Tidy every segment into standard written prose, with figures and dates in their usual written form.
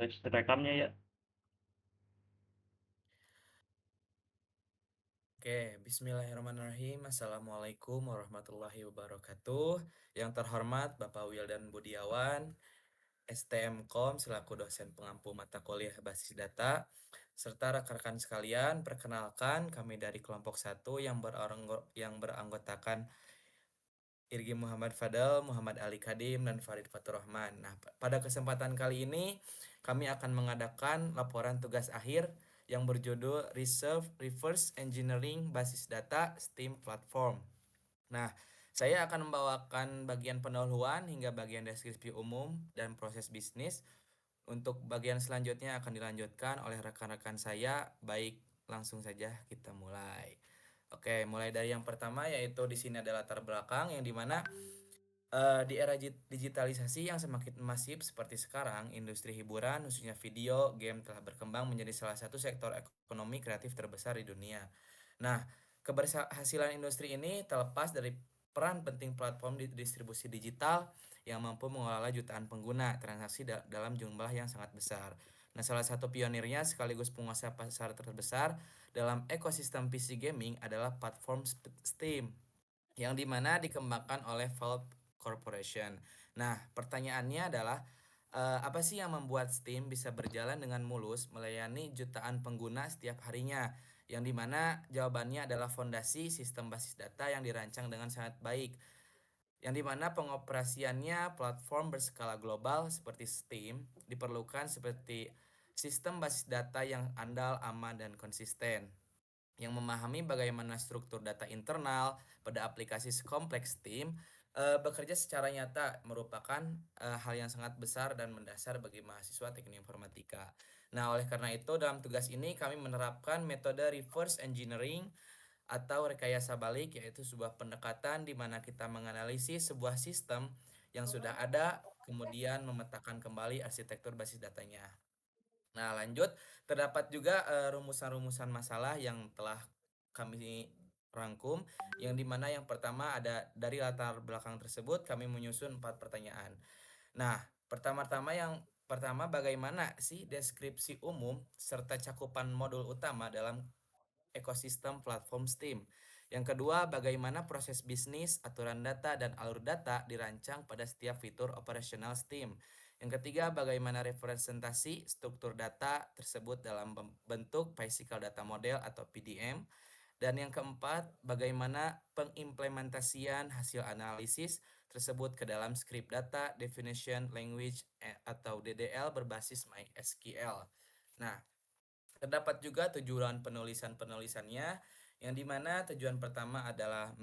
Tes rekamnya ya. Oke, bismillahirrahmanirrahim. Assalamualaikum warahmatullahi wabarakatuh. Yang terhormat Bapak Wildan Budiawan, STMKOM selaku dosen pengampu mata kuliah basis data, serta rekan-rekan sekalian, perkenalkan kami dari kelompok satu yang beranggotakan Irgi Muhammad Fadel, Muhammad Ali Kadim, dan Farid Fatur Rahman. Nah, pada kesempatan kali ini kami akan mengadakan laporan tugas akhir yang berjudul Reverse Engineering Basis Data STEAM Platform. Nah, saya akan membawakan bagian pendahuluan hingga bagian deskripsi umum dan proses bisnis. Untuk bagian selanjutnya akan dilanjutkan oleh rekan-rekan saya. Baik, langsung saja kita mulai. Oke, mulai dari yang pertama yaitu di sini ada latar belakang yang dimana di era digitalisasi yang semakin masif seperti sekarang, industri hiburan, khususnya video, game telah berkembang menjadi salah satu sektor ekonomi kreatif terbesar di dunia. Nah, keberhasilan industri ini terlepas dari peran penting platform di distribusi digital yang mampu mengelola jutaan pengguna transaksi dalam jumlah yang sangat besar. Nah, salah satu pionirnya sekaligus penguasa pasar terbesar dalam ekosistem PC gaming adalah platform Steam yang dimana dikembangkan oleh Valve Corporation. Nah, pertanyaannya adalah apa sih yang membuat Steam bisa berjalan dengan mulus melayani jutaan pengguna setiap harinya? Yang dimana jawabannya adalah fondasi sistem basis data yang dirancang dengan sangat baik. Yang dimana pengoperasiannya platform berskala global seperti Steam diperlukan seperti sistem basis data yang andal, aman, dan konsisten yang memahami bagaimana struktur data internal pada aplikasi sekompleks tim bekerja secara nyata merupakan hal yang sangat besar dan mendasar bagi mahasiswa teknik informatika. Nah, oleh karena itu dalam tugas ini kami menerapkan metode reverse engineering atau rekayasa balik, yaitu sebuah pendekatan di mana kita menganalisis sebuah sistem yang sudah ada kemudian memetakan kembali arsitektur basis datanya. Nah, lanjut, terdapat juga rumusan-rumusan masalah yang telah kami rangkum, yang dimana yang pertama ada dari latar belakang tersebut kami menyusun 4 pertanyaan. Nah, pertama bagaimana sih deskripsi umum serta cakupan modul utama dalam ekosistem platform Steam. Yang kedua, bagaimana proses bisnis, aturan data, dan alur data dirancang pada setiap fitur operasional Steam. Yang ketiga, bagaimana representasi struktur data tersebut dalam bentuk Physical Data Model atau PDM. Dan yang keempat, bagaimana pengimplementasian hasil analisis tersebut ke dalam script data definition language atau DDL berbasis MySQL. Nah, terdapat juga tujuan penulisan-penulisannya, yang dimana tujuan pertama adalah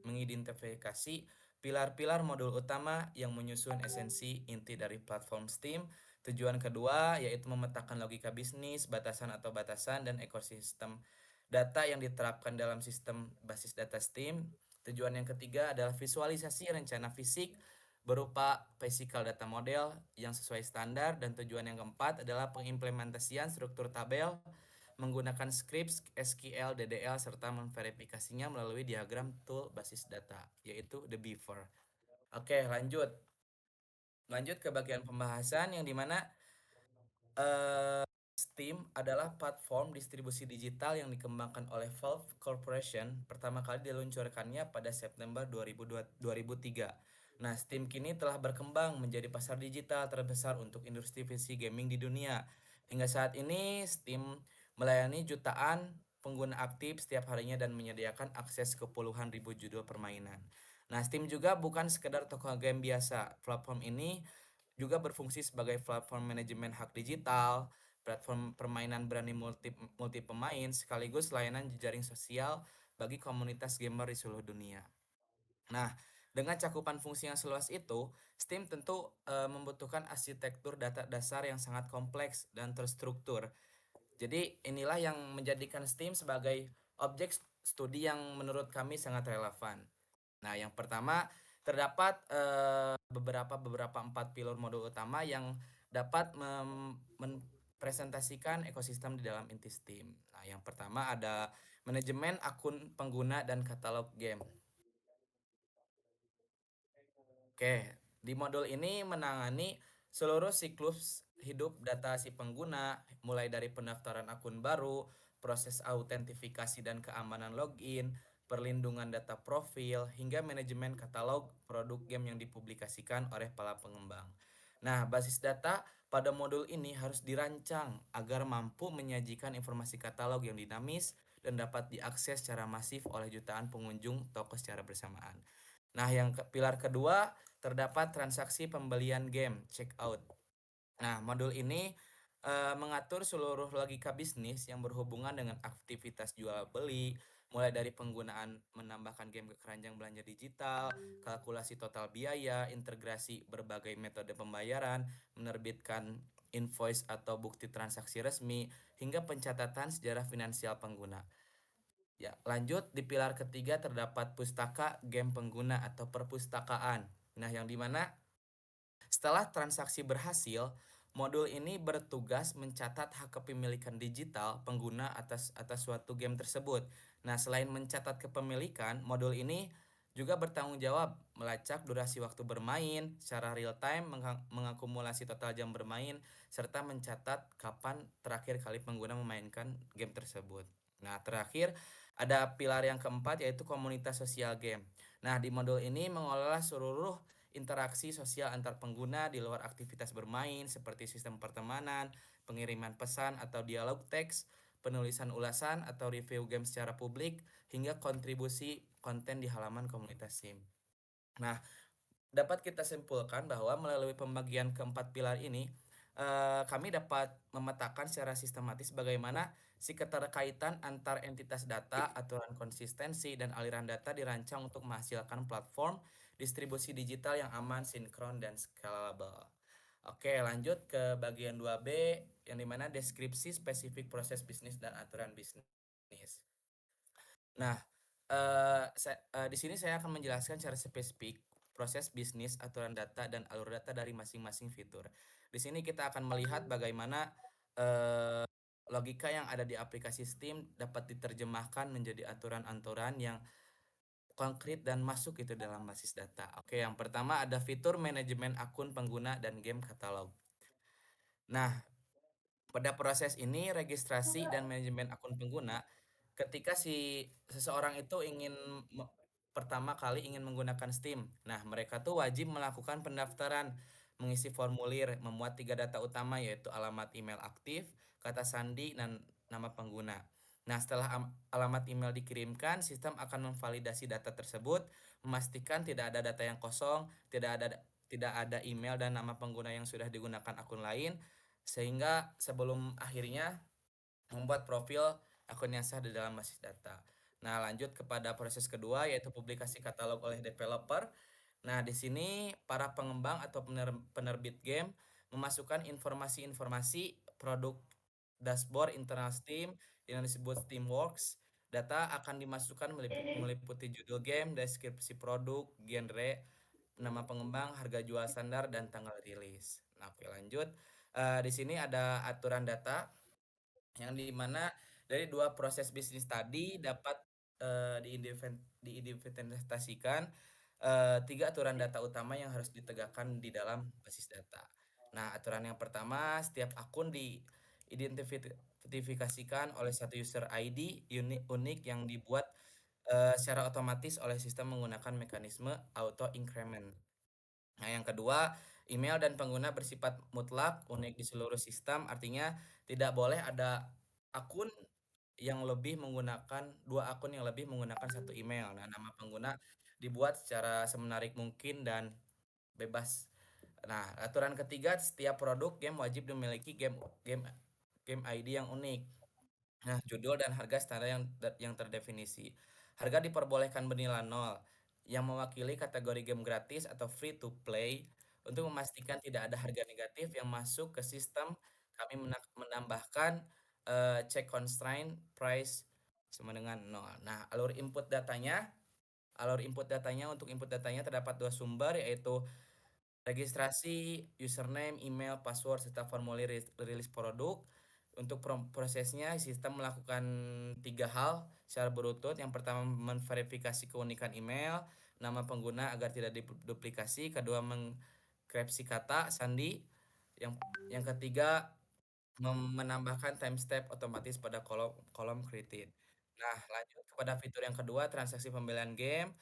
mengidentifikasi pilar-pilar modul utama yang menyusun esensi inti dari platform Steam. Tujuan kedua yaitu memetakan logika bisnis, batasan atau batasan dan ekosistem data yang diterapkan dalam sistem basis data Steam. Tujuan yang ketiga adalah visualisasi rencana fisik berupa physical data model yang sesuai standar, dan tujuan yang keempat adalah pengimplementasian struktur tabel menggunakan script SQL, DDL serta memverifikasinya melalui diagram tool basis data yaitu the Beaver. Oke, lanjut. Lanjut ke bagian pembahasan yang dimana Steam adalah platform distribusi digital yang dikembangkan oleh Valve Corporation. Pertama kali diluncurkannya pada September 2003. Nah, Steam kini telah berkembang menjadi pasar digital terbesar untuk industri PC gaming di dunia. Hingga saat ini, Steam melayani jutaan pengguna aktif setiap harinya dan menyediakan akses ke puluhan ribu judul permainan. Nah, Steam juga bukan sekedar toko game biasa. Platform ini juga berfungsi sebagai platform manajemen hak digital, platform permainan berani multi pemain, sekaligus layanan jejaring sosial bagi komunitas gamer di seluruh dunia. Nah, dengan cakupan fungsi yang seluas itu, Steam tentu membutuhkan arsitektur data dasar yang sangat kompleks dan terstruktur. Jadi inilah yang menjadikan Steam sebagai objek studi yang menurut kami sangat relevan. Nah, yang pertama terdapat beberapa 4 pilar modul utama yang dapat mempresentasikan ekosistem di dalam inti Steam. Nah, yang pertama ada manajemen akun pengguna dan katalog game. Oke, di modul ini menangani seluruh siklus hidup data si pengguna, mulai dari pendaftaran akun baru, proses autentifikasi dan keamanan login, perlindungan data profil, hingga manajemen katalog produk game yang dipublikasikan oleh para pengembang. Nah, basis data pada modul ini harus dirancang agar mampu menyajikan informasi katalog yang dinamis dan dapat diakses secara masif oleh jutaan pengunjung toko secara bersamaan. Nah, pilar kedua terdapat transaksi pembelian game, checkout. Nah, modul ini mengatur seluruh logika bisnis yang berhubungan dengan aktivitas jual beli, mulai dari penggunaan menambahkan game ke keranjang belanja digital, kalkulasi total biaya, integrasi berbagai metode pembayaran, menerbitkan invoice atau bukti transaksi resmi, hingga pencatatan sejarah finansial pengguna. Ya, lanjut di pilar ketiga terdapat pustaka game pengguna atau perpustakaan. Nah, yang dimana setelah transaksi berhasil, modul ini bertugas mencatat hak kepemilikan digital pengguna atas suatu game tersebut. Nah, selain mencatat kepemilikan, modul ini juga bertanggung jawab melacak durasi waktu bermain secara real time, mengakumulasi total jam bermain, serta mencatat kapan terakhir kali pengguna memainkan game tersebut. Nah, terakhir ada pilar yang keempat yaitu komunitas sosial game. Nah, di modul ini mengelola seluruh interaksi sosial antar pengguna di luar aktivitas bermain seperti sistem pertemanan, pengiriman pesan atau dialog teks, penulisan ulasan atau review game secara publik, hingga kontribusi konten di halaman komunitas SIM. Nah, dapat kita simpulkan bahwa melalui pembagian keempat pilar ini, kami dapat memetakan secara sistematis bagaimana si keterkaitan antar entitas data, aturan konsistensi, dan aliran data dirancang untuk menghasilkan platform distribusi digital yang aman, sinkron, dan scalable. Oke, lanjut ke bagian 2B, yang dimana deskripsi spesifik proses bisnis dan aturan bisnis. Nah, di sini saya akan menjelaskan secara spesifik proses bisnis, aturan data, dan alur data dari masing-masing fitur. Di sini kita akan melihat bagaimana eh, logika yang ada di aplikasi Steam dapat diterjemahkan menjadi aturan-aturan yang konkret dan masuk itu dalam basis data. Oke, yang pertama ada fitur manajemen akun pengguna dan game katalog. Nah, pada proses ini registrasi dan manajemen akun pengguna ketika si seseorang itu pertama kali ingin menggunakan Steam. Nah, mereka tuh wajib melakukan pendaftaran, mengisi formulir, memuat tiga data utama yaitu alamat email aktif, kata sandi, dan nama pengguna. Nah, setelah alamat email dikirimkan, sistem akan memvalidasi data tersebut, memastikan tidak ada data yang kosong, tidak ada email dan nama pengguna yang sudah digunakan akun lain, sehingga sebelum akhirnya membuat profil akun yang sah di dalam basis data. Nah, lanjut kepada proses kedua yaitu publikasi katalog oleh developer. Nah, di sini para pengembang atau penerbit game memasukkan informasi-informasi produk dashboard internal Steam yang disebut Steamworks. Data akan dimasukkan meliputi judul game, deskripsi produk, genre, nama pengembang, harga jual standar, dan tanggal rilis. Nah, oke lanjut. Di sini ada aturan data yang dimana dari dua proses bisnis tadi dapat diidentifikasikan tiga aturan data utama yang harus ditegakkan di dalam basis data. Nah, aturan yang pertama, setiap akun diidentifikasikan oleh satu user ID unik yang dibuat secara otomatis oleh sistem menggunakan mekanisme auto increment. Nah, yang kedua, email dan pengguna bersifat mutlak, unik di seluruh sistem, artinya tidak boleh ada akun yang lebih menggunakan dua akun yang lebih menggunakan satu email. Nah, nama pengguna dibuat secara semenarik mungkin dan bebas. Nah, aturan ketiga, setiap produk game wajib memiliki game game ID yang unik. Nah, judul dan harga standar yang terdefinisi. Harga diperbolehkan bernilai nol, yang mewakili kategori game gratis atau free to play. Untuk memastikan tidak ada harga negatif yang masuk ke sistem, kami menambahkan check constraint price sama dengan nol. Nah, alur input datanya untuk input datanya terdapat dua sumber yaitu registrasi, username, email, password, serta formulir rilis produk. Untuk prosesnya, sistem melakukan tiga hal secara berurut. Yang pertama, memverifikasi keunikan email, nama pengguna agar tidak diduplikasi. Kedua, mengkripsi kata sandi. Yang yang ketiga, menambahkan timestamp otomatis pada kolom kolom created. Nah, lanjut kepada fitur yang kedua, transaksi pembelian game.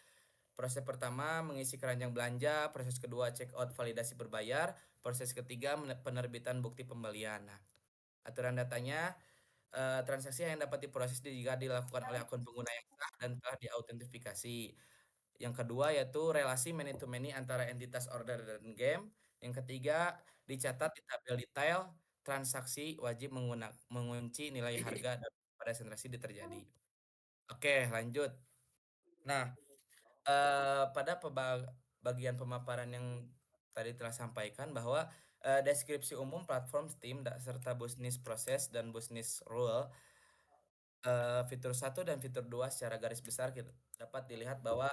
Proses pertama mengisi keranjang belanja, proses kedua check out validasi berbayar, proses ketiga penerbitan bukti pembelian. Nah, aturan datanya, transaksi yang dapat diproses jika dilakukan oleh akun pengguna yang sah dan telah diautentifikasi. Yang kedua yaitu relasi many to many antara entitas order dan game. Yang ketiga, dicatat di tabel detail transaksi wajib mengunci nilai harga dan pada transaksi terjadi. Oke, lanjut. Nah, pada bagian pemaparan yang tadi telah sampaikan bahwa deskripsi umum platform Steam serta bisnis proses dan bisnis rule, fitur satu dan fitur 2 secara garis besar kita dapat dilihat bahwa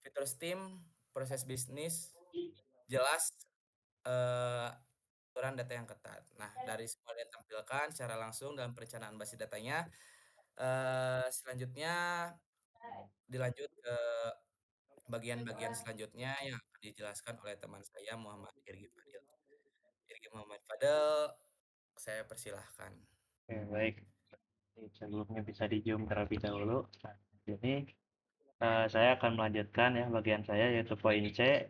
fitur Steam proses bisnis jelas, eh, aturan data yang ketat. Nah, dari semua yang ditampilkan secara langsung dalam perencanaan basis datanya, selanjutnya dilanjut ke bagian-bagian selanjutnya yang akan dijelaskan oleh teman saya Muhammad Irgi Fadil. Irgi Muhammad Fadil, saya persilahkan. Oke, baik. Sebelumnya bisa di-zoom terlebih dahulu. Nah, jadi saya akan melanjutkan ya bagian saya yaitu poin C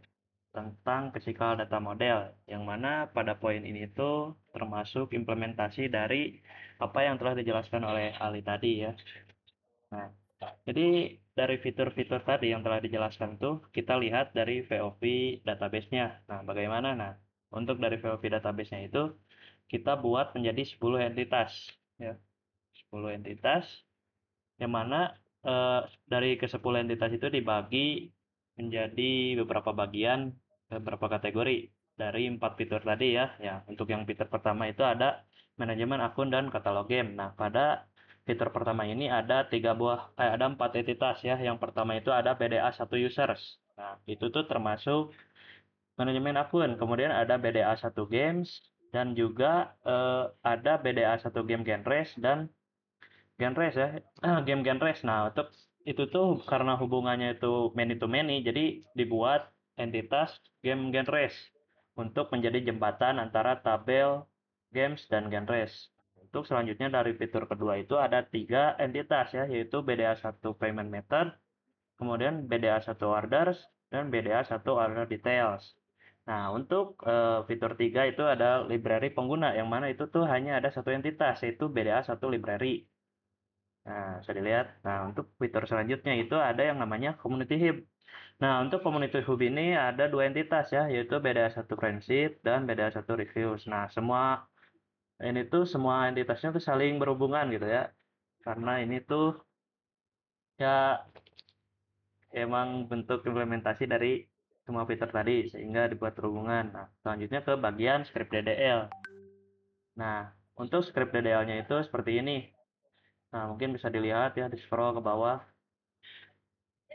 tentang physical data model, yang mana pada poin ini tuh termasuk implementasi dari apa yang telah dijelaskan oleh Ali tadi ya. Nah, jadi dari fitur-fitur tadi yang telah dijelaskan tuh kita lihat dari VOV database-nya. Nah, bagaimana? Nah, untuk dari VOV database-nya itu kita buat menjadi 10 entitas ya. 10 entitas yang mana dari ke-10 entitas itu dibagi menjadi beberapa bagian, beberapa kategori dari 4 fitur tadi ya. Ya, untuk yang fitur pertama itu ada manajemen akun dan katalog game. Nah, pada fitur pertama ini ada 4 entitas ya. Yang pertama itu ada BDA 1 users. Nah, itu tuh termasuk manajemen akun. Kemudian ada BDA 1 games dan juga ada BDA 1 game genres dan genres ya, game genres. Nah, untuk itu tuh karena hubungannya itu many to many, jadi dibuat entitas game genres untuk menjadi jembatan antara tabel games dan genres. Untuk selanjutnya dari fitur kedua itu ada 3 entitas ya, yaitu BDA 1 payment method, kemudian BDA 1 orders, dan BDA 1 order details. Nah, untuk fitur 3 itu ada library pengguna, yang mana itu tuh hanya ada satu entitas, yaitu BDA 1 library. Nah, bisa dilihat. Nah, untuk fitur selanjutnya itu ada yang namanya Community Hub. Nah, untuk Community Hub ini ada 2 entitas ya, yaitu BDA 1 Friendship dan BDA 1 Reviews. Nah, semua entitasnya tuh saling berhubungan gitu ya. Karena ini tuh ya emang bentuk implementasi dari semua fitur tadi sehingga dibuat berhubungan. Nah, selanjutnya ke bagian script DDL. Nah, untuk script DDL-nya itu seperti ini. Nah, mungkin bisa dilihat ya di scroll ke bawah.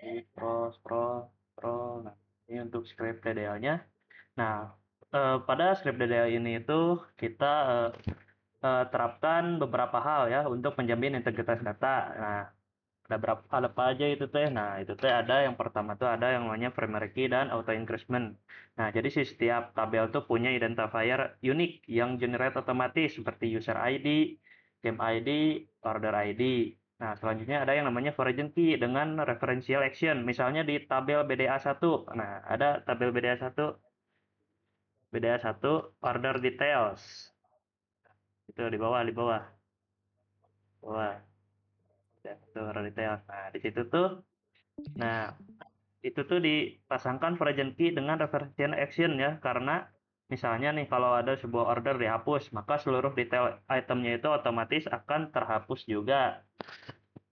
Scroll, scroll, scroll. Nah, ini untuk script DDL-nya. Nah, pada script DDL ini itu kita terapkan beberapa hal ya untuk menjamin integritas data. Nah, ada apa aja itu teh? Nah, itu teh ada yang pertama tuh ada yang namanya primary key dan auto increment. Nah, jadi setiap tabel tuh punya identifier unik yang generate otomatis seperti user ID, game ID, order ID. Nah, selanjutnya ada yang namanya foreign key dengan referential action. Misalnya di tabel BDA 1. Nah, ada tabel BDA 1 order details. Itu di bawah, di bawah. Bawah. Ya, itu order details. Nah, di situ tuh nah, itu tuh dipasangkan foreign key dengan reversion action ya, karena misalnya nih kalau ada sebuah order dihapus, maka seluruh detail itemnya itu otomatis akan terhapus juga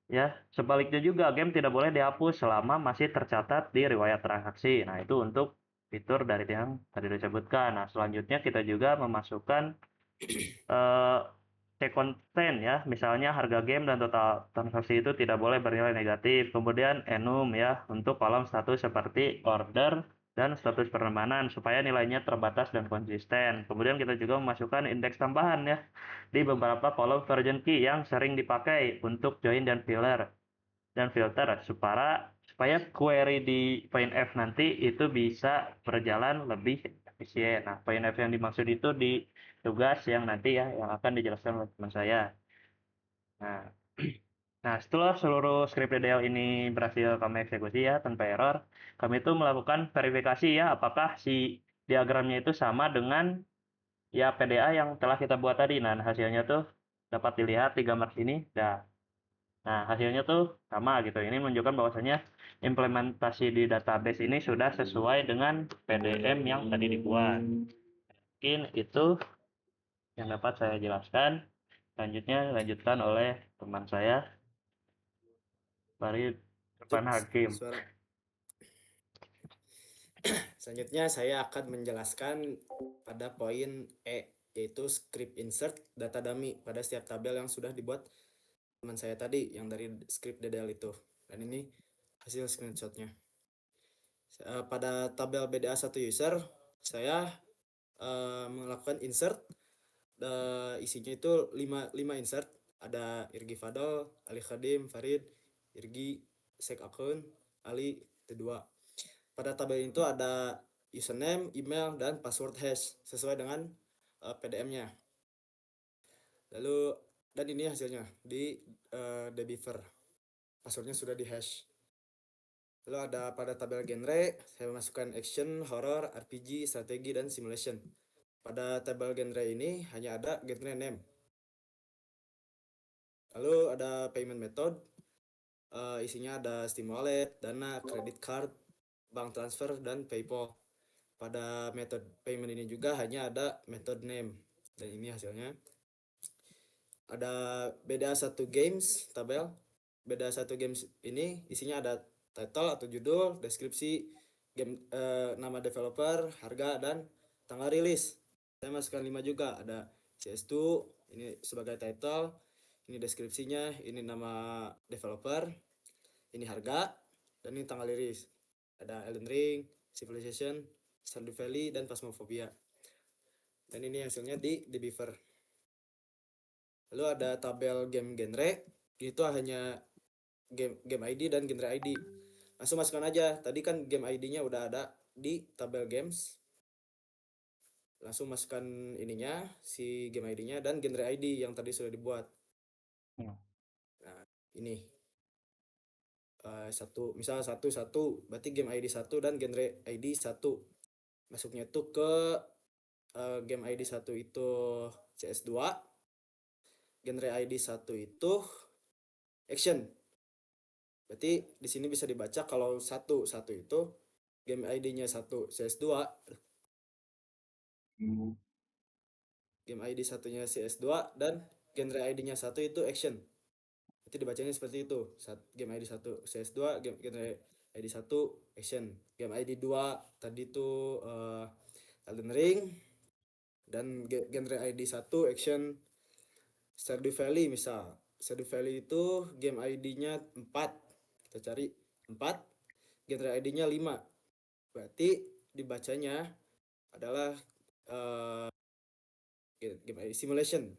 ya. Sebaliknya juga game tidak boleh dihapus selama masih tercatat di riwayat transaksi. Nah, itu untuk fitur dari yang tadi disebutkan. Nah, selanjutnya kita juga memasukkan eh, cek konten ya, misalnya harga game dan total transaksi itu tidak boleh bernilai negatif. Kemudian enum ya, untuk kolom status seperti order dan status penemanan supaya nilainya terbatas dan konsisten. Kemudian kita juga memasukkan indeks tambahan ya di beberapa kolom version key yang sering dipakai untuk join dan filter supaya query di PointF nanti itu bisa berjalan lebih efisien. Nah, PointF yang dimaksud itu di tugas yang nanti ya yang akan dijelaskan oleh teman saya. Nah, nah setelah seluruh script DDL ini berhasil kami eksekusi ya tanpa error, kami itu melakukan verifikasi ya apakah si diagramnya itu sama dengan ya PDA yang telah kita buat tadi. Nah, hasilnya tuh dapat dilihat di gambar sini. Nah, hasilnya tuh sama gitu. Ini menunjukkan bahwasanya implementasi di database ini sudah sesuai dengan PDM yang tadi dibuat. Mungkin itu yang dapat saya jelaskan. Selanjutnya dilanjutkan oleh teman saya, Farid Lanjut, Irfan Hakim. suara. Selanjutnya saya akan menjelaskan pada poin E, yaitu script insert data dummy pada setiap tabel yang sudah dibuat teman saya tadi yang dari script DDL itu. Dan ini hasil screenshotnya. Pada tabel BDA1 user, saya melakukan insert. Isinya itu 5 insert. Ada Irgi Fadol, Ali Khadim, Farid, Irgi, Sek Akun, Ali, kedua. Pada tabel itu ada username, email, dan password hash sesuai dengan PDM-nya. Lalu dan ini hasilnya di Debiver. Passwordnya sudah di hash. Lalu ada pada tabel genre, saya masukkan action, horror, RPG, strategi, dan simulation. Pada tabel genre ini hanya ada genre name. Lalu ada payment method, isinya ada Steam Wallet, Dana, credit card, bank transfer, dan PayPal. Pada metode payment ini juga hanya ada method name. Dan ini hasilnya. Ada beda satu games tabel. Beda satu games ini isinya ada title atau judul, deskripsi, game, nama developer, harga, dan tanggal rilis. Saya masukkan 5 juga. Ada CS2, ini sebagai title, ini deskripsinya, ini nama developer, ini harga, dan ini tanggal rilis. Ada Elden Ring, Civilization, Stardew Valley, dan Phasmophobia. Dan ini hasilnya di Beaver. Lalu ada tabel game genre, itu hanya game ID dan genre ID. Langsung masukkan aja. Tadi kan game ID-nya udah ada di tabel games. Langsung masukkan ininya, si game ID-nya dan genre ID yang tadi sudah dibuat. Hmm. Nah, ini satu, misal satu, berarti game ID 1 dan genre ID 1. Masuknya tuh ke game ID 1 itu CS2, genre ID 1 itu action. Berarti di sini bisa dibaca kalau satu itu game ID-nya 1 CS2, game ID satunya CS2 dan genre ID-nya 1 itu action. Berarti dibacanya seperti itu. Game ID 1 CS2, genre ID 1 action. Game ID 2 tadi itu Elden Ring dan genre ID 1 action. Stardew Valley misal. Stardew Valley itu game ID-nya 4. Kita cari 4, genre ID-nya 5. Berarti dibacanya adalah game ID simulation.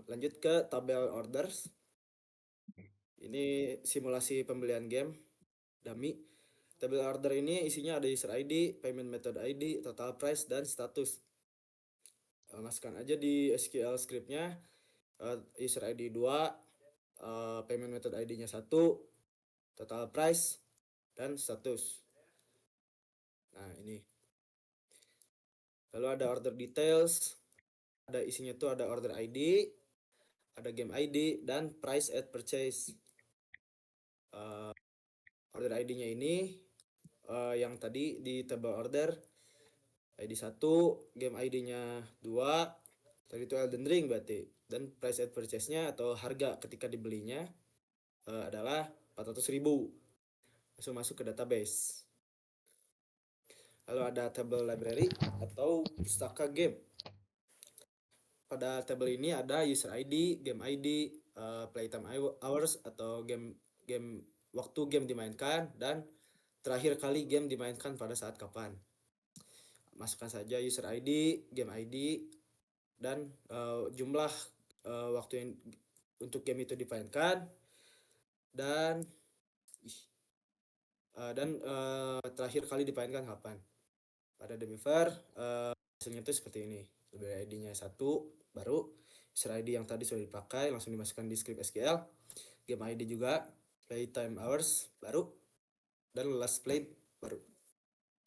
Lanjut ke tabel orders. Ini simulasi pembelian game dummy. Tabel order ini isinya ada user ID, payment method ID, total price, dan status. Masukkan aja di SQL scriptnya user ID 2, payment method ID-nya 1, total price, dan status. Nah, ini. Lalu ada order details, ada isinya tuh ada order ID, ada game ID, dan price at purchase. Order ID-nya ini yang tadi di tabel order ID 1, game ID-nya 2, tadi itu Elden Ring berarti. Dan price at purchase-nya atau harga ketika dibelinya adalah 400.000. Langsung masuk ke database. Lalu ada tabel library atau pustaka game. Pada tabel ini ada user ID, game ID, playtime hours atau game waktu game dimainkan, dan terakhir kali game dimainkan pada saat kapan. Masukkan saja user ID, game ID, dan jumlah waktu yang untuk game itu dimainkan, dan terakhir kali dimainkan kapan. Pada Debiver hasilnya itu seperti ini. Library ID-nya 1 baru, user ID yang tadi sudah dipakai langsung dimasukkan di script SQL, game ID juga, playtime hours baru, dan last played baru.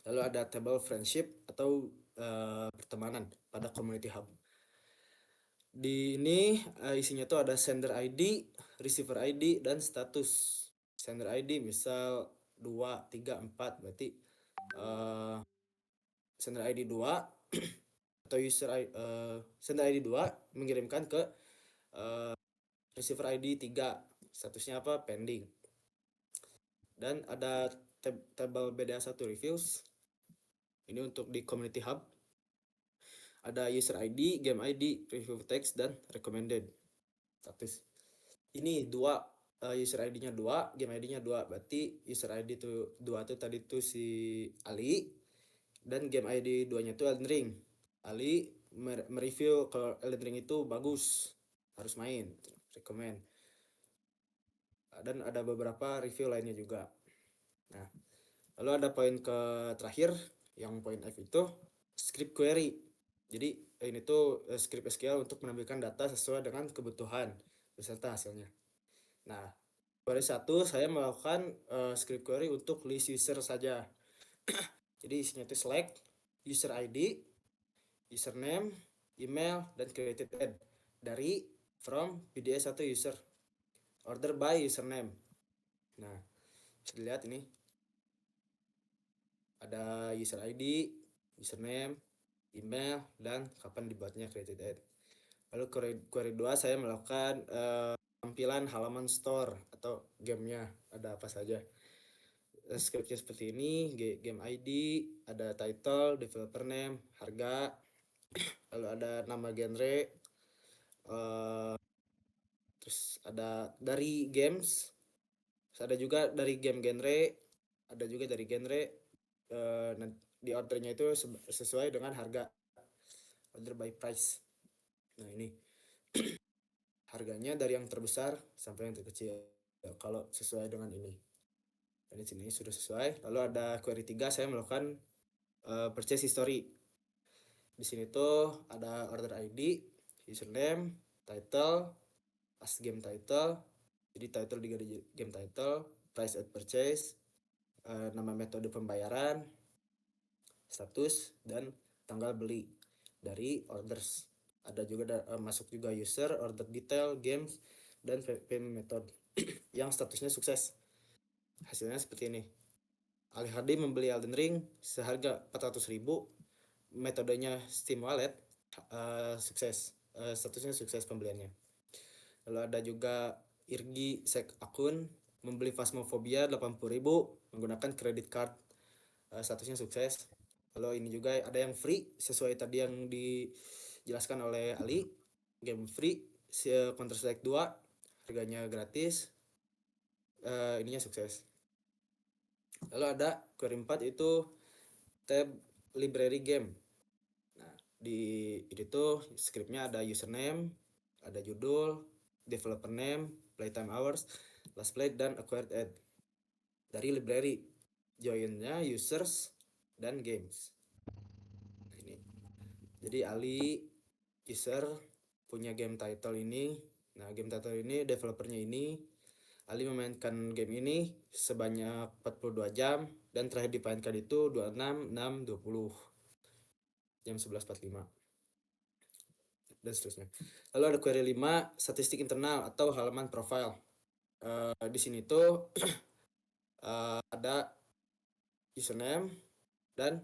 Lalu ada table friendship atau pertemanan pada community hub. Di ini isinya tuh ada sender ID, receiver ID, dan status. Sender ID misal 2, 3, 4 berarti sender ID 2 atau sender ID 2 mengirimkan ke receiver ID 3, statusnya apa? Pending. Dan ada table BDA1 reviews. Ini untuk di community hub. Ada user ID, game ID, review text, dan recommended status. Ini dua, user ID-nya 2, game ID-nya 2. Berarti user ID itu 2 tuh tadi tuh si Ali, dan game ID 2-nya itu Elden Ring. Ali mereview kalau Elden Ring itu bagus, harus main, recommend. Dan ada beberapa review lainnya juga. Nah, lalu ada poin ke terakhir, yang poin F itu script query. Jadi ini tuh script SQL untuk menampilkan data sesuai dengan kebutuhan beserta hasilnya. Nah, query 1 saya melakukan script query untuk list user saja. Jadi isinya itu select user ID, username, email, dan created ad dari from PDA1 user, order by username. Nah, bisa dilihat ini ada user ID, username, email, dan kapan dibuatnya created ad. Lalu query 2 saya melakukan tampilan halaman store atau gamenya ada apa saja. Scriptnya seperti ini, game ID, ada title, developer name, harga, lalu ada nama genre, terus ada dari games, terus ada juga dari game genre, ada juga dari genre, di ordernya itu sesuai dengan harga, order by price. Nah ini harganya dari yang terbesar sampai yang terkecil kalau sesuai dengan ini. Dan di sini sudah sesuai. Lalu ada query 3 saya melakukan purchase history. Di sini tuh ada order ID, username, title, as game title. Jadi title diganti game title, price at purchase, nama metode pembayaran, status, dan tanggal beli dari orders. Ada juga masuk juga user, order detail, games, dan payment method yang statusnya sukses. Hasilnya seperti ini. Ali Hardy membeli Elden Ring seharga 400.000, metodenya Steam Wallet, sukses, statusnya sukses pembeliannya. Lalu ada juga Irgi Sek akun membeli Phasmophobia 80.000 menggunakan credit card, statusnya sukses. Lalu ini juga ada yang free sesuai tadi yang dijelaskan oleh Ali, game free Counter Strike 2 harganya gratis, ininya sukses. Lalu ada query 4 itu tab library game. Nah, di itu scriptnya ada username, ada judul, developer name, playtime hours, last played, dan acquired ad dari library. Joinnya users dan games. Nah, ini. Jadi Ali user punya game title ini. Nah, game title ini developernya ini. Ali memainkan game ini sebanyak 42 jam dan terakhir dimainkan itu 26/6/20 jam 11.45 dan seterusnya. Lalu ada query 5 statistik internal atau halaman profile. Di sini tuh ada username dan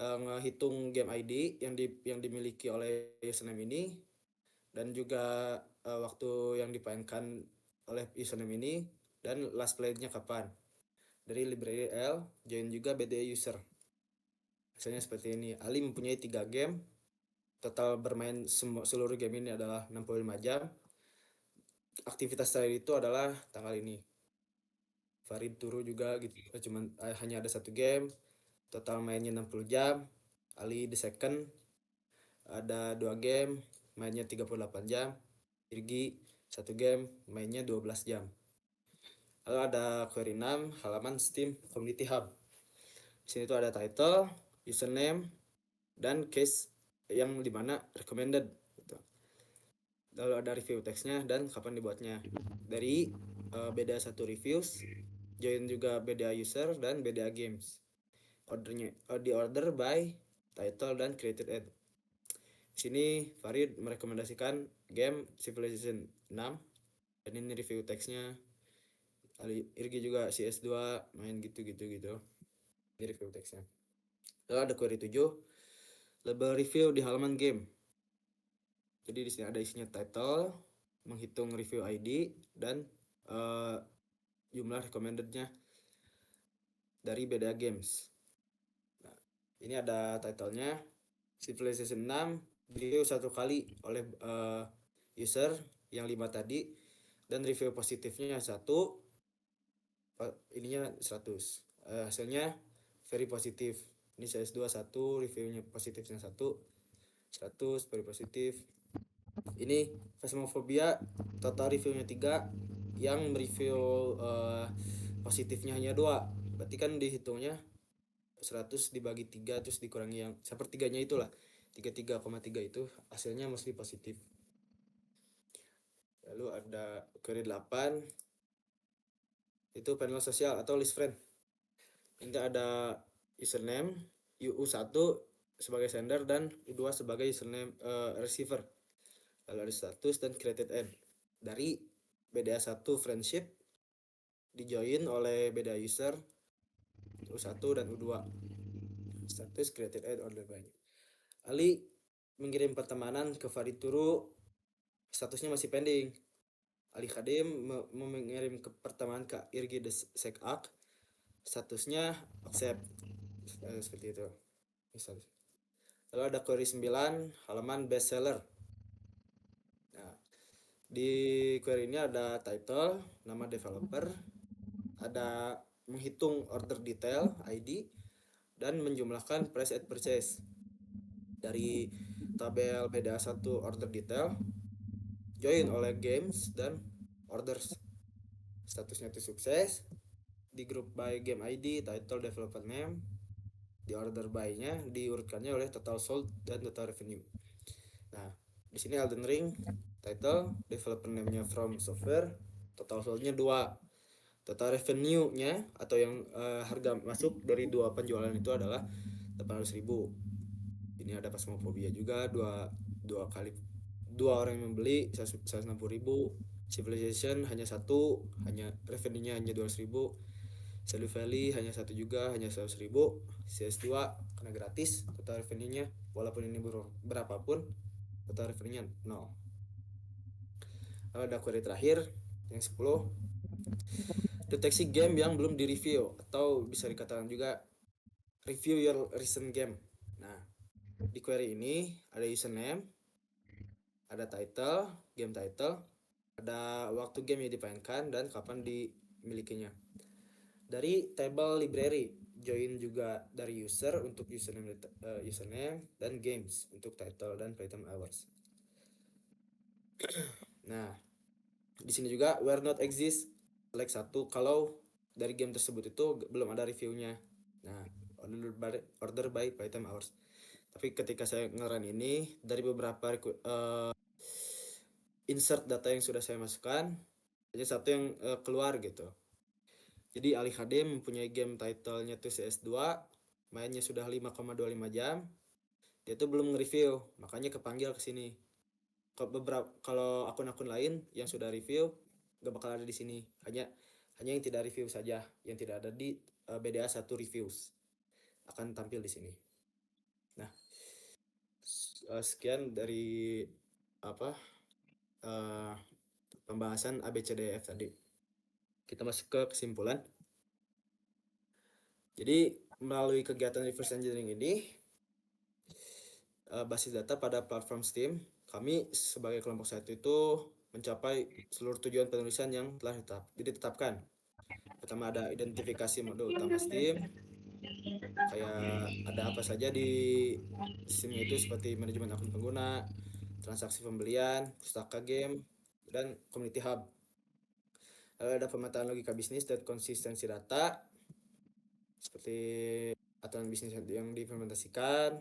ngehitung game ID yang dimiliki oleh username ini, dan juga waktu yang dimainkan oleh username ini, dan last played-nya kapan. Dari library L, join juga BDA user. Misalnya seperti ini, Ali mempunyai 3 game, total bermain seluruh game ini adalah 65 jam. Aktivitas terakhir itu adalah tanggal ini. Farid Turu juga gitu, cuman hanya ada 1 game, total mainnya 60 jam. Ali the second ada 2 game, mainnya 38 jam. Irgi 1 game, mainnya 12 jam. Lalu ada query 6 halaman Steam Community Hub. Di sini tuh ada title, username, dan case yang dimana recommended gitu. Lalu ada review teksnya dan kapan dibuatnya. Dari BDA 1 reviews, join juga BDA user dan BDA games. Ordernya di order by title dan created ad. Sini Farid merekomendasikan game Civilization 6 dan ini review teksnya. Irgi juga CS2 main gitu. Ini review teksnya. Lalu ada query 7, label review di halaman game. Jadi di sini ada isinya title, menghitung review ID dan jumlah recommendednya dari BDA games. Nah, ini ada titlenya Civilization 6 review 1 kali oleh user yang 5 tadi dan review positifnya 1, ininya 100. Hasilnya very positif. Ini CS2 1, reviewnya positifnya 1, 100 very positif. Ini Phasmophobia total reviewnya 3, yang mereview positifnya hanya 2. Berarti kan dihitungnya 100 dibagi 3 terus dikurangi yang sepertiganya itulah. 33,3 itu hasilnya mostly positif. Lalu ada query 8, itu panel sosial atau list friend. Ini ada username, U1 sebagai sender dan U2 sebagai username receiver. Lalu ada status dan created ad. Dari BDA1 friendship dijoin oleh BDA user U1 dan U2. Status created ad order by. Ali mengirim pertemanan ke Farid Turu, statusnya masih pending. Ali Khadim mengirim ke pertemanan ke Irgi Sekak, statusnya accept. Seperti itu. Lalu ada query 9, halaman bestseller. Nah, di query ini ada title, nama developer, ada menghitung order detail ID dan menjumlahkan price at purchase. Dari tabel BDA1 order detail join oleh games dan orders. Statusnya itu sukses. Di group by game ID, title, developer name. Di order by-nya diurutkannya oleh total sold dan total revenue. Nah, di sini Elden Ring title, developer name-nya From Software, total sold-nya 2. Total revenue-nya atau yang harga masuk dari 2 penjualan itu adalah 800.000. Ini ada Phasmophobia juga, dua orang yang membeli 160.000. Civilization hanya 1, hanya revenue-nya hanya 200.000. Stardew Valley hanya 1 juga, hanya 100.000. CS2 karena gratis, total revenue-nya walaupun ini berapapun total revenue-nya 0. Lalu ada query terakhir yang 10, deteksi game yang belum direview atau bisa dikatakan juga review your recent game. Nah, di query ini ada username, ada title, game title, ada waktu game yang dimainkan dan kapan dimilikinya. Dari table library, join juga dari user untuk username dan games untuk title dan playtime hours. Nah, di sini juga where not exist select 1 kalau dari game tersebut itu belum ada reviewnya. Nah, order by playtime hours. Tapi ketika saya ngerun ini dari beberapa insert data yang sudah saya masukkan, hanya satu yang keluar gitu. Jadi Ali HD mempunyai game titlenya tuh CS2, mainnya sudah 5,25 jam. Dia tuh belum nge-review, makanya kepanggil ke sini. Kalau akun-akun lain yang sudah review gak bakal ada di sini. Hanya yang tidak review saja, yang tidak ada di BDA1 reviews akan tampil di sini. Nah, sekian dari pembahasan ABCDF tadi. Kita masuk ke kesimpulan. Jadi melalui kegiatan reverse engineering ini, basis data pada platform Steam, kami sebagai kelompok 1 itu mencapai seluruh tujuan penulisan yang telah ditetapkan. Pertama ada identifikasi mode utama Steam, kayak ada apa saja di Steam itu seperti manajemen akun pengguna, transaksi pembelian, pustaka game, dan community hub. Lalu ada pemetaan logika bisnis dan konsistensi data, seperti aturan bisnis yang diimplementasikan,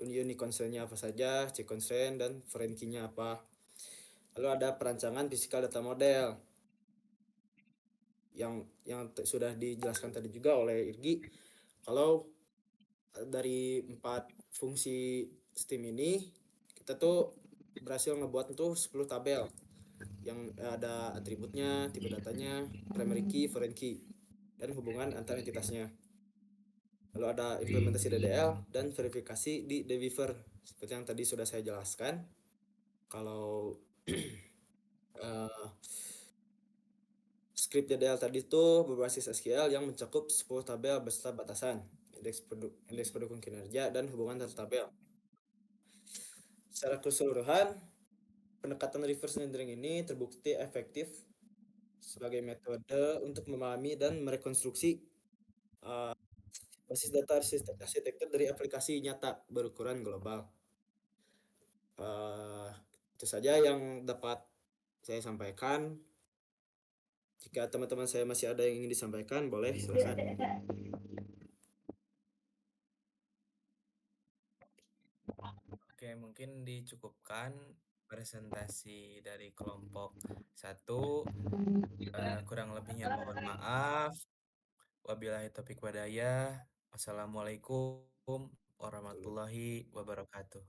unit constraint-nya apa saja, check constraint, dan foreign key-nya apa. Lalu ada perancangan physical data model yang sudah dijelaskan tadi juga oleh Irgi. Kalau dari 4 fungsi STEAM ini, kita tuh berhasil ngebuat tuh 10 tabel yang ada atributnya, tipe datanya, primary key, foreign key, dan hubungan antar entitasnya. Lalu ada implementasi DDL dan verifikasi di Deviver. Seperti yang tadi sudah saya jelaskan. Kalau script DDL tadi itu berbasis SQL yang mencakup 10 tabel beserta batasan, indeks pendukung kinerja, dan hubungan antar tabel. Secara keseluruhan, pendekatan reverse engineering ini terbukti efektif sebagai metode untuk memahami dan merekonstruksi basis data arsitektur dari aplikasi nyata berukuran global. Itu saja yang dapat saya sampaikan. Jika teman-teman saya masih ada yang ingin disampaikan, boleh silakan. Oke, mungkin dicukupkan presentasi dari kelompok 1. Kurang lebihnya mohon maaf. Wabillahi taufiq wadayah. Wassalamualaikum warahmatullahi wabarakatuh.